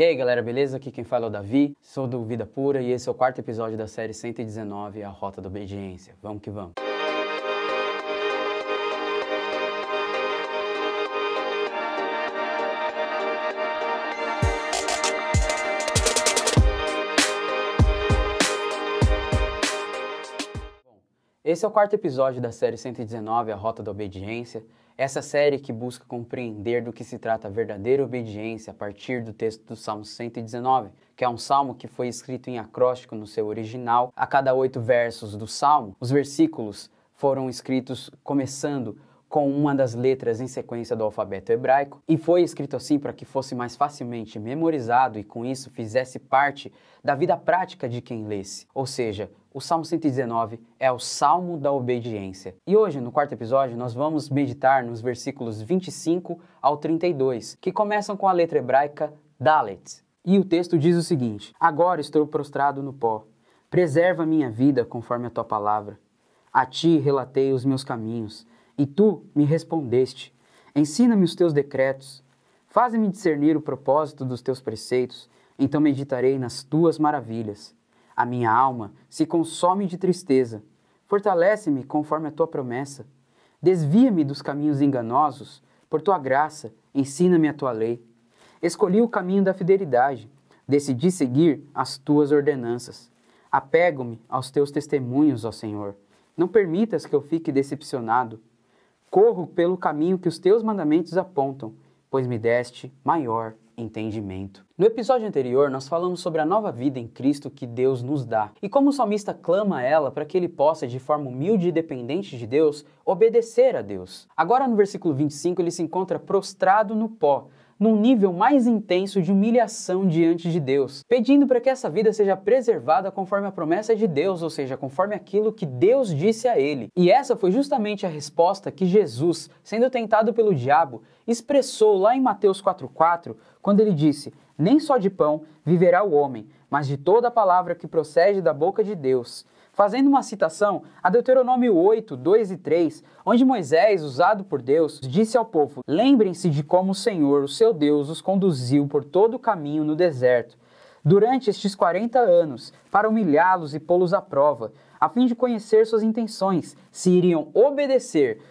E aí galera, beleza? Aqui quem fala é o Davi, sou do Vida Pura e esse é o quarto episódio da série 119, A Rota da Obediência. Vamos que vamos! Esse é o quarto episódio da série 119, A Rota da Obediência. Essa série que busca compreender do que se trata a verdadeira obediência a partir do texto do Salmo 119, que é um salmo que foi escrito em acróstico no seu original. A cada 8 versos do salmo, os versículos foram escritos começando com uma das letras em sequência do alfabeto hebraico, e foi escrito assim para que fosse mais facilmente memorizado e com isso fizesse parte da vida prática de quem lesse. Ou seja, o Salmo 119 é o Salmo da Obediência. E hoje, no quarto episódio, nós vamos meditar nos versículos 25 ao 32, que começam com a letra hebraica Dalet. E o texto diz o seguinte: Agora estou prostrado no pó, preserva minha vida conforme a tua palavra. A ti relatei os meus caminhos, e tu me respondeste. Ensina-me os teus decretos, faze-me discernir o propósito dos teus preceitos, então meditarei nas tuas maravilhas. A minha alma se consome de tristeza, fortalece-me conforme a tua promessa. Desvia-me dos caminhos enganosos, por tua graça, ensina-me a tua lei. Escolhi o caminho da fidelidade, decidi seguir as tuas ordenanças. Apego-me aos teus testemunhos, ó Senhor. Não permitas que eu fique decepcionado. Corro pelo caminho que os teus mandamentos apontam, pois me deste maior entendimento. No episódio anterior, nós falamos sobre a nova vida em Cristo que Deus nos dá e como o salmista clama a ela para que ele possa, de forma humilde e dependente de Deus, obedecer a Deus. Agora, no versículo 25, ele se encontra prostrado no pó, num nível mais intenso de humilhação diante de Deus, pedindo para que essa vida seja preservada conforme a promessa de Deus, ou seja, conforme aquilo que Deus disse a ele. E essa foi justamente a resposta que Jesus, sendo tentado pelo diabo, expressou lá em Mateus 4,4, quando ele disse: Nem só de pão viverá o homem, mas de toda a palavra que procede da boca de Deus. Fazendo uma citação a Deuteronômio 8, 2 e 3, onde Moisés, usado por Deus, disse ao povo: Lembrem-se de como o Senhor, o seu Deus, os conduziu por todo o caminho no deserto, durante estes 40 anos, para humilhá-los e pô-los à prova, a fim de conhecer suas intenções, se iriam obedecer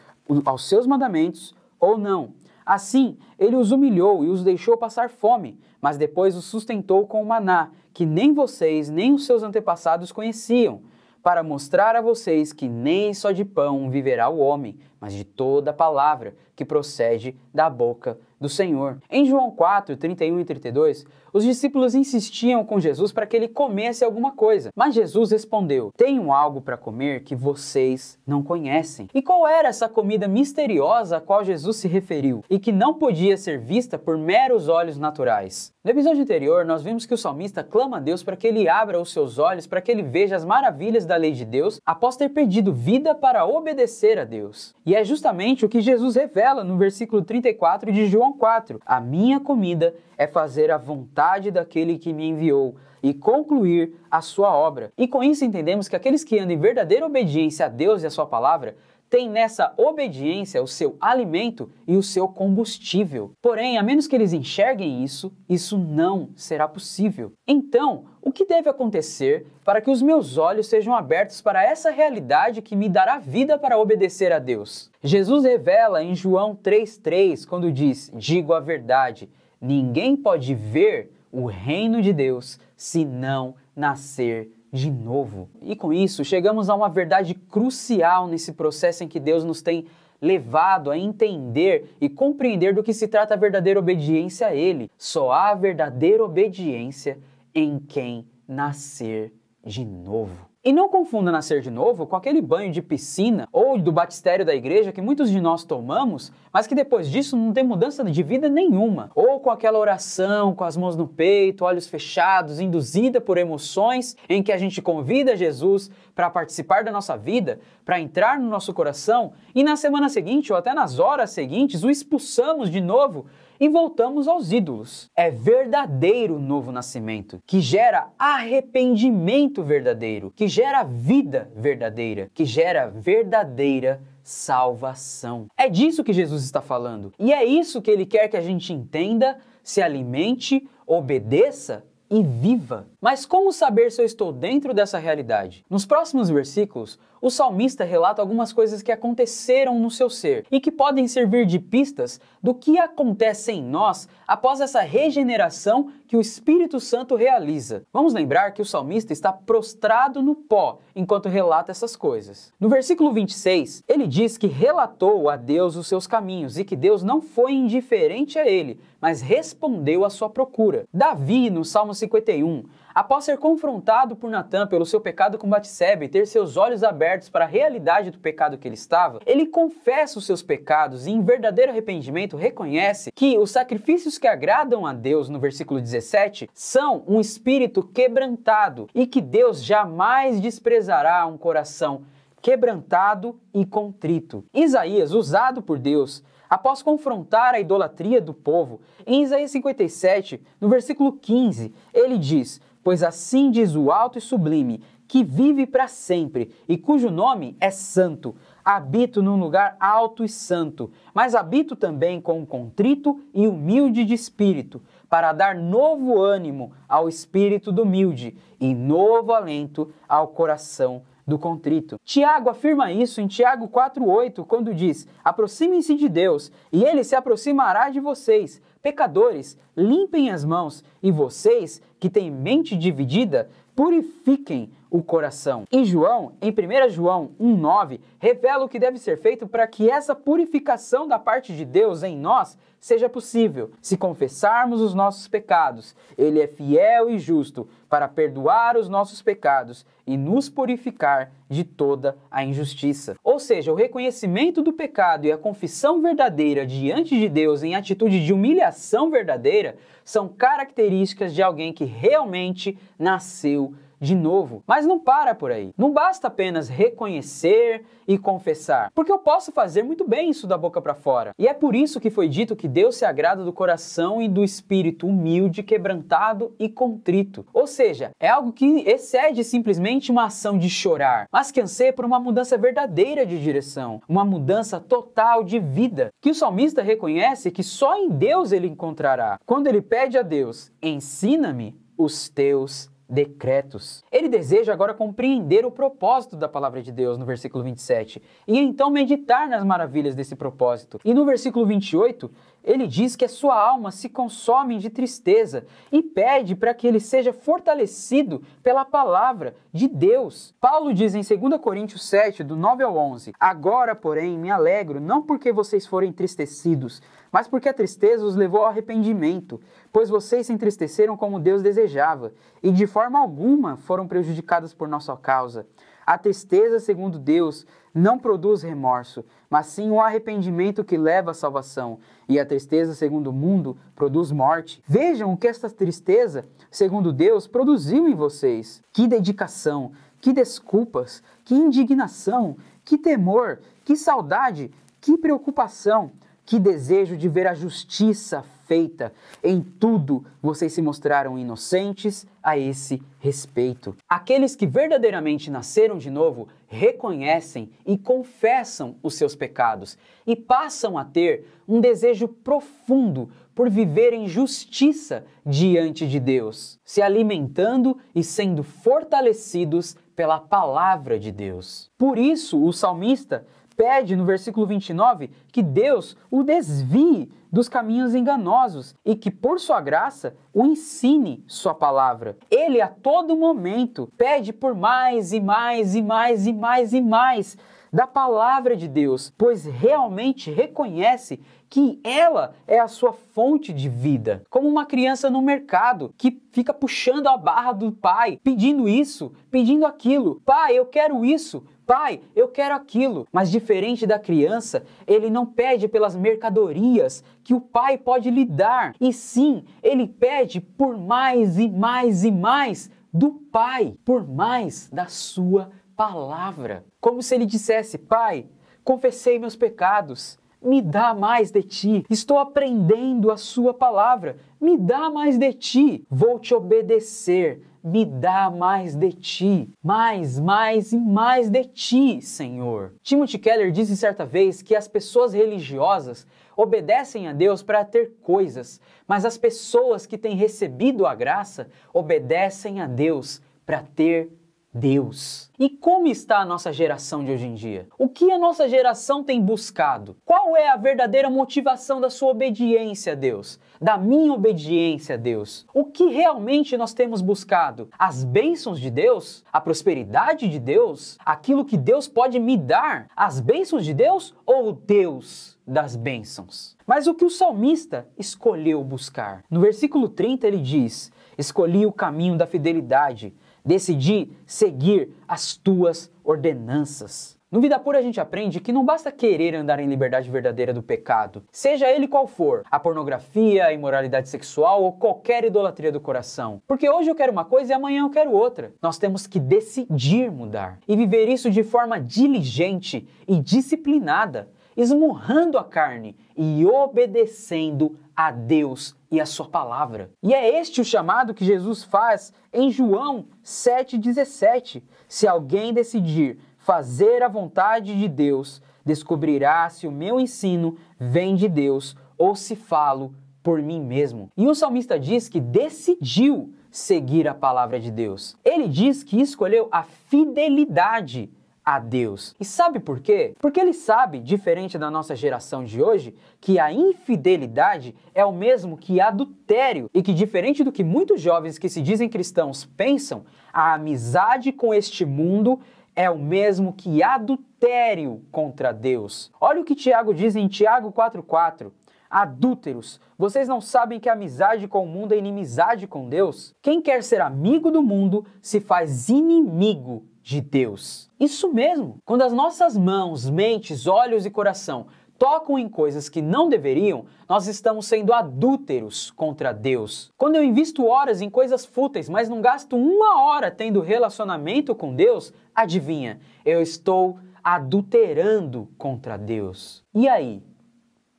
aos seus mandamentos ou não. Assim, ele os humilhou e os deixou passar fome, mas depois os sustentou com o maná, que nem vocês nem os seus antepassados conheciam, para mostrar a vocês que nem só de pão viverá o homem, mas de toda a palavra que procede da boca do Senhor. Em João 4, 31 e 32, os discípulos insistiam com Jesus para que ele comesse alguma coisa, mas Jesus respondeu: Tenho algo para comer que vocês não conhecem. E qual era essa comida misteriosa a qual Jesus se referiu e que não podia ser vista por meros olhos naturais? No episódio anterior, nós vimos que o salmista clama a Deus para que ele abra os seus olhos para que ele veja as maravilhas da lei de Deus após ter perdido vida para obedecer a Deus. E é justamente o que Jesus revela no versículo 34 de João 4. A minha comida é fazer a vontade daquele que me enviou e concluir a sua obra. E com isso entendemos que aqueles que andam em verdadeira obediência a Deus e a sua palavra têm nessa obediência o seu alimento e o seu combustível. Porém, a menos que eles enxerguem isso, isso não será possível. Então, o que deve acontecer para que os meus olhos sejam abertos para essa realidade que me dará vida para obedecer a Deus? Jesus revela em João 3,3, quando diz: Digo a verdade, ninguém pode ver o reino de Deus se não nascer de novo. E com isso, chegamos a uma verdade crucial nesse processo em que Deus nos tem levado a entender e compreender do que se trata a verdadeira obediência a Ele. Só há verdadeira obediência em quem nascer de novo. E não confunda nascer de novo com aquele banho de piscina ou do batistério da igreja que muitos de nós tomamos, mas que depois disso não tem mudança de vida nenhuma. Ou com aquela oração com as mãos no peito, olhos fechados, induzida por emoções, em que a gente convida Jesus para participar da nossa vida, para entrar no nosso coração, e na semana seguinte ou até nas horas seguintes o expulsamos de novo e voltamos aos ídolos. É verdadeiro novo nascimento, que gera arrependimento verdadeiro, que gera vida verdadeira, que gera verdadeira salvação. É disso que Jesus está falando. E é isso que ele quer que a gente entenda, se alimente, obedeça e viva. Mas como saber se eu estou dentro dessa realidade? Nos próximos versículos, o salmista relata algumas coisas que aconteceram no seu ser e que podem servir de pistas do que acontece em nós após essa regeneração que o Espírito Santo realiza. Vamos lembrar que o salmista está prostrado no pó enquanto relata essas coisas. No versículo 26, ele diz que relatou a Deus os seus caminhos e que Deus não foi indiferente a ele, mas respondeu à sua procura. Davi, no Salmo 51, após ser confrontado por Natã pelo seu pecado com Batseba e ter seus olhos abertos para a realidade do pecado que ele estava, ele confessa os seus pecados e em verdadeiro arrependimento reconhece que os sacrifícios que agradam a Deus, no versículo 17, são um espírito quebrantado e que Deus jamais desprezará um coração quebrantado e contrito. Isaías, usado por Deus, após confrontar a idolatria do povo, em Isaías 57, no versículo 15, ele diz: "Pois assim diz o alto e sublime, que vive para sempre, e cujo nome é santo. Habito num lugar alto e santo, mas habito também com um contrito e humilde de espírito, para dar novo ânimo ao espírito do humilde, e novo alento ao coração do contrito." Tiago afirma isso em Tiago 4,8, quando diz: "Aproximem-se de Deus, e Ele se aproximará de vocês. Pecadores, limpem as mãos, e vocês, que têm mente dividida, purifiquem o coração." E João, em 1 João 1,9, revela o que deve ser feito para que essa purificação da parte de Deus em nós seja possível. "Se confessarmos os nossos pecados, Ele é fiel e justo para perdoar os nossos pecados e nos purificar de toda a injustiça." Ou seja, o reconhecimento do pecado e a confissão verdadeira diante de Deus em atitude de humilhação verdadeira são características de alguém que realmente nasceu de novo. Mas não para por aí. Não basta apenas reconhecer e confessar, porque eu posso fazer muito bem isso da boca para fora. E é por isso que foi dito que Deus se agrada do coração e do espírito humilde, quebrantado e contrito. Ou seja, é algo que excede simplesmente uma ação de chorar, mas que anseia por uma mudança verdadeira de direção, uma mudança total de vida, que o salmista reconhece que só em Deus ele encontrará. Quando ele pede a Deus: "Ensina-me os teus decretos." Ele deseja agora compreender o propósito da palavra de Deus no versículo 27 e então meditar nas maravilhas desse propósito. E no versículo 28, ele diz que a sua alma se consome de tristeza e pede para que ele seja fortalecido pela palavra de Deus. Paulo diz em 2 Coríntios 7, do 9 ao 11: "Agora, porém, me alegro, não porque vocês foram entristecidos, mas porque a tristeza os levou ao arrependimento, pois vocês se entristeceram como Deus desejava, e de forma alguma foram prejudicados por nossa causa. A tristeza, segundo Deus, não produz remorso, mas sim um arrependimento que leva à salvação, e a tristeza, segundo o mundo, produz morte. Vejam o que esta tristeza, segundo Deus, produziu em vocês. Que dedicação, que desculpas, que indignação, que temor, que saudade, que preocupação, que desejo de ver a justiça feita. Em tudo vocês se mostraram inocentes a esse respeito." Aqueles que verdadeiramente nasceram de novo reconhecem e confessam os seus pecados e passam a ter um desejo profundo por viver em justiça diante de Deus, se alimentando e sendo fortalecidos pela palavra de Deus. Por isso, o salmista pede no versículo 29 que Deus o desvie dos caminhos enganosos e que, por sua graça, o ensine sua palavra. Ele, a todo momento, pede por mais e mais e mais e mais e mais da palavra de Deus, pois realmente reconhece que ela é a sua fonte de vida. Como uma criança no mercado que fica puxando a barra do pai, pedindo isso, pedindo aquilo. "Pai, eu quero isso. Pai, eu quero aquilo." Mas diferente da criança, ele não pede pelas mercadorias que o pai pode lhe dar, e sim, ele pede por mais e mais e mais do pai, por mais da sua palavra. Como se ele dissesse: "Pai, confessei meus pecados, me dá mais de ti. Estou aprendendo a sua palavra, me dá mais de ti. Vou te obedecer, me dá mais de ti. Mais e mais de ti, Senhor. Timothy Keller disse certa vez que as pessoas religiosas obedecem a Deus para ter coisas, mas as pessoas que têm recebido a graça obedecem a Deus para ter Deus. E como está a nossa geração de hoje em dia? O que a nossa geração tem buscado? Qual é a verdadeira motivação da sua obediência a Deus? Da minha obediência a Deus? O que realmente nós temos buscado? As bênçãos de Deus? A prosperidade de Deus? Aquilo que Deus pode me dar? As bênçãos de Deus ou o Deus das bênçãos? Mas o que o salmista escolheu buscar? No versículo 30 ele diz: escolhi o caminho da fidelidade, decidi seguir as tuas ordenanças. No Vida Pura a gente aprende que não basta querer andar em liberdade verdadeira do pecado, seja ele qual for, a pornografia, a imoralidade sexual ou qualquer idolatria do coração. Porque hoje eu quero uma coisa e amanhã eu quero outra. Nós temos que decidir mudar e viver isso de forma diligente e disciplinada, esmurrando a carne e obedecendo a Deus e a sua palavra. E é este o chamado que Jesus faz em João 7,17. Se alguém decidir fazer a vontade de Deus, descobrirá se o meu ensino vem de Deus ou se falo por mim mesmo. E o salmista diz que decidiu seguir a palavra de Deus. Ele diz que escolheu a fidelidade a Deus. E sabe por quê? Porque ele sabe, diferente da nossa geração de hoje, que a infidelidade é o mesmo que adultério e que, diferente do que muitos jovens que se dizem cristãos pensam, a amizade com este mundo é o mesmo que adultério contra Deus. Olha o que Tiago diz em Tiago 4,4. Adúlteros, vocês não sabem que a amizade com o mundo é inimizade com Deus? Quem quer ser amigo do mundo se faz inimigo de Deus. Isso mesmo, quando as nossas mãos, mentes, olhos e coração tocam em coisas que não deveriam, nós estamos sendo adúlteros contra Deus. Quando eu invisto horas em coisas fúteis, mas não gasto uma hora tendo relacionamento com Deus, adivinha, eu estou adulterando contra Deus. E aí?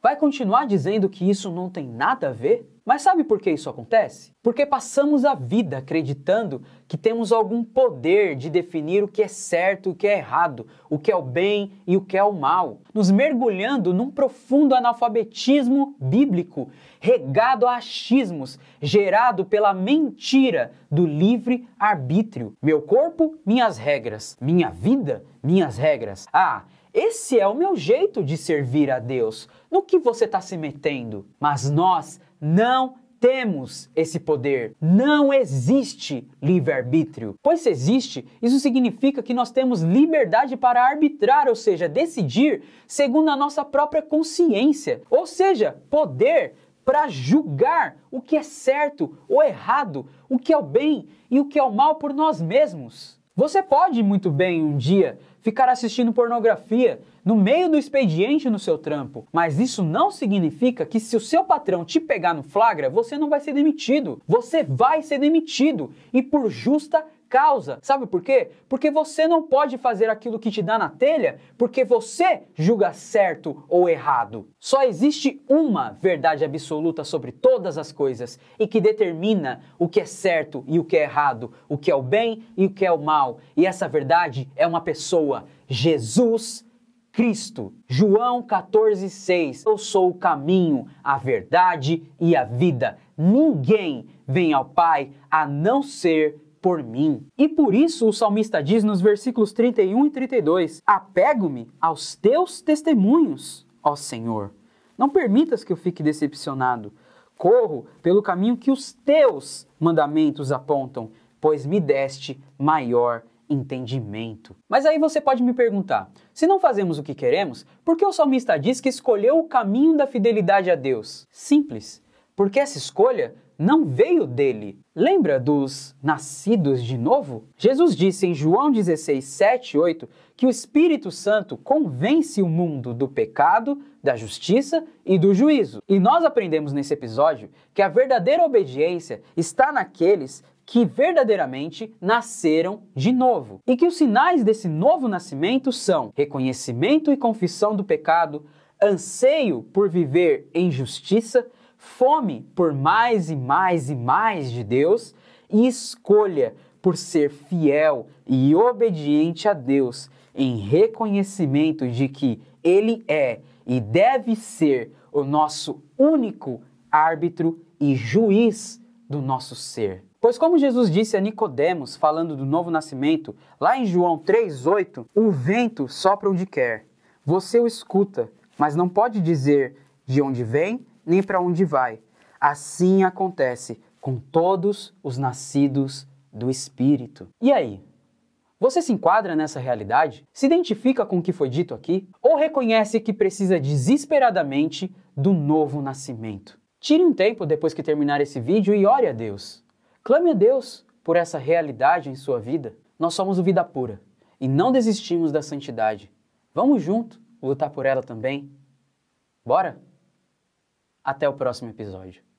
Vai continuar dizendo que isso não tem nada a ver? Mas sabe por que isso acontece? Porque passamos a vida acreditando que temos algum poder de definir o que é certo e o que é errado, o que é o bem e o que é o mal, nos mergulhando num profundo analfabetismo bíblico, regado a achismos, gerado pela mentira do livre-arbítrio. Meu corpo, minhas regras. Minha vida, minhas regras. Ah, esse é o meu jeito de servir a Deus. No que você está se metendo? Mas nós não temos esse poder. Não existe livre-arbítrio. Pois se existe, isso significa que nós temos liberdade para arbitrar, ou seja, decidir segundo a nossa própria consciência. Ou seja, poder para julgar o que é certo ou errado, o que é o bem e o que é o mal por nós mesmos. Você pode muito bem um dia ficar assistindo pornografia no meio do expediente no seu trampo, mas isso não significa que se o seu patrão te pegar no flagra, você não vai ser demitido. Você vai ser demitido e por justa causa. Sabe por quê? Porque você não pode fazer aquilo que te dá na telha porque você julga certo ou errado. Só existe uma verdade absoluta sobre todas as coisas e que determina o que é certo e o que é errado, o que é o bem e o que é o mal. E essa verdade é uma pessoa, Jesus Cristo. João 14,6. Eu sou o caminho, a verdade e a vida. Ninguém vem ao Pai a não ser por mim. E por isso o salmista diz nos versículos 31 e 32, apego-me aos teus testemunhos, ó Senhor. Não permitas que eu fique decepcionado. Corro pelo caminho que os teus mandamentos apontam, pois me deste maior entendimento. Mas aí você pode me perguntar, se não fazemos o que queremos, por que o salmista diz que escolheu o caminho da fidelidade a Deus? Simples, porque essa escolha não veio dele. Lembra dos nascidos de novo? Jesus disse em João 16, 7 e 8 que o Espírito Santo convence o mundo do pecado, da justiça e do juízo. E nós aprendemos nesse episódio que a verdadeira obediência está naqueles que verdadeiramente nasceram de novo. E que os sinais desse novo nascimento são reconhecimento e confissão do pecado, anseio por viver em justiça, fome por mais e mais e mais de Deus e escolha por ser fiel e obediente a Deus em reconhecimento de que Ele é e deve ser o nosso único árbitro e juiz do nosso ser. Pois como Jesus disse a Nicodemos, falando do novo nascimento, lá em João 3,8, o vento sopra onde quer, você o escuta, mas não pode dizer de onde vem nem para onde vai. Assim acontece com todos os nascidos do Espírito. E aí? Você se enquadra nessa realidade? Se identifica com o que foi dito aqui? Ou reconhece que precisa desesperadamente do novo nascimento? Tire um tempo depois que terminar esse vídeo e ore a Deus. Clame a Deus por essa realidade em sua vida. Nós somos o Vida Pura e não desistimos da santidade. Vamos junto lutar por ela também? Bora? Até o próximo episódio.